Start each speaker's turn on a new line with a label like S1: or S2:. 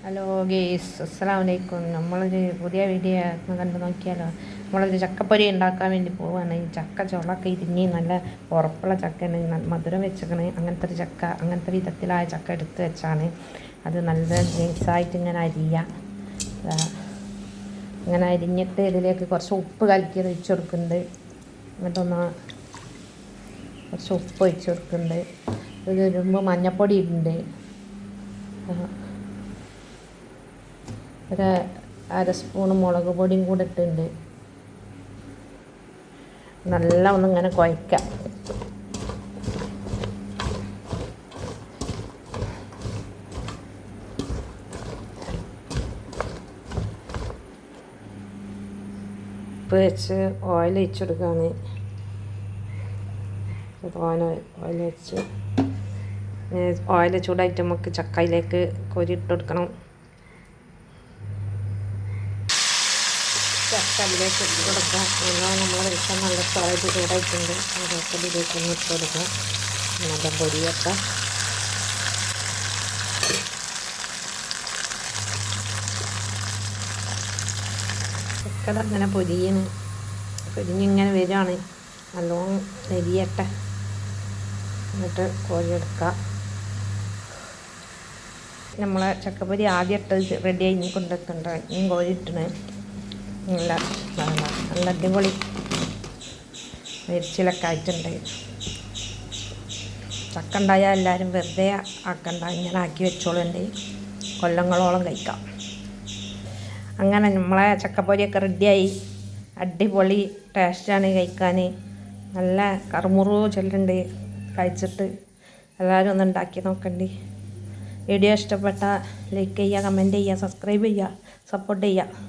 S1: Hello guys, അസ്സലാമു അലൈക്കും. നമ്മളൊരു പുതിയ വീഡിയോ കണ്ടു നോക്കിയാലോ. നമ്മളൊരു ചക്കപ്പൊരി ഉണ്ടാക്കാൻ വേണ്ടി പോവുകയാണ്. ഈ ചക്ക ചുളക്കെ ഇരിഞ്ഞ് നല്ല ഉറപ്പുള്ള ചക്കയാണ്, മധുരം വെച്ചേക്കണ്. അങ്ങനത്തെ ഒരു ചക്ക, അങ്ങനത്തെ വിധത്തിലായ ചക്ക എടുത്ത് വെച്ചാണ്. അത് നല്ല നൈസായിട്ട് ഇങ്ങനെ അരിയുക. ഇങ്ങനെ അരിഞ്ഞിട്ട് ഇതിലേക്ക് കുറച്ച് ഉപ്പ് കലക്കി ഒഴിച്ച് കൊടുക്കുന്നുണ്ട്. എന്നിട്ടൊന്ന് കുറച്ച് ഉപ്പ് ഒഴിച്ച് കൊടുക്കുന്നുണ്ട്. ഇത് വരുമ്പോൾ മഞ്ഞൾപ്പൊടി ഇടുന്നുണ്ട്. ഒരു അര സ്പൂണ് മുളക് പൊടിയും കൂടെ ഇട്ടുണ്ട്. നല്ല ഒന്നിങ്ങനെ കുഴയ്ക്കാം. ഉപ്പ് വെച്ച് ഓയിൽ ഒഴിച്ച് കൊടുക്കുകയാണ്. ഓയിൽ വെച്ച് ഓയിൽ ചൂടായിട്ട് നമുക്ക് ചക്കയിലേക്ക് കോരിയിട്ട് കൊടുക്കണം. ചക്ക അതിലേക്ക് ഇട്ട് കൊടുക്കുക. എന്നാൽ നമ്മൾ വെച്ചാൽ നല്ല ഓയിൽ ചൂടായിട്ടുണ്ട്. അതിലേക്ക് ഒന്ന് ഇട്ട് കൊടുക്കുക. നല്ല പൊടിയൊക്കെ ചക്കട അങ്ങനെ പൊരിഞ്ഞിങ്ങനെ വരികയാണ്. നല്ലോണം നെരിയട്ടെ, എന്നിട്ട് കോരിയെടുക്കുക. നമ്മളെ ചക്കപ്പൊരി ആദ്യം ഇട്ട് റെഡിയായി ഇനി കൊണ്ടെത്തുന്നുണ്ട്. ഇനിയും കോരിയിട്ടാണ് നല്ല അടിപൊളി എരിച്ചിലൊക്കെ ആയിട്ടുണ്ട്. ചക്ക ഉണ്ടായാൽ എല്ലാവരും വെറുതെ ആക്കണ്ട, ഇങ്ങനെ ആക്കി വെച്ചോളുണ്ട്, കൊല്ലങ്ങളോളം കഴിക്കാം. അങ്ങനെ നമ്മളെ ചക്കപ്പൊരിയൊക്കെ റെഡിയായി. അടിപൊളി ടേസ്റ്റാണ് കഴിക്കാൻ. നല്ല കറുമുറു ചെല്ലുണ്ട് കഴിച്ചിട്ട്. എല്ലാവരും ഒന്ന് ഉണ്ടാക്കി നോക്കണ്ടി. വീഡിയോ ഇഷ്ടപ്പെട്ടാൽ ലൈക്ക് ചെയ്യുക, കമൻറ്റ് ചെയ്യുക, സബ്സ്ക്രൈബ് ചെയ്യുക, സപ്പോർട്ട് ചെയ്യുക.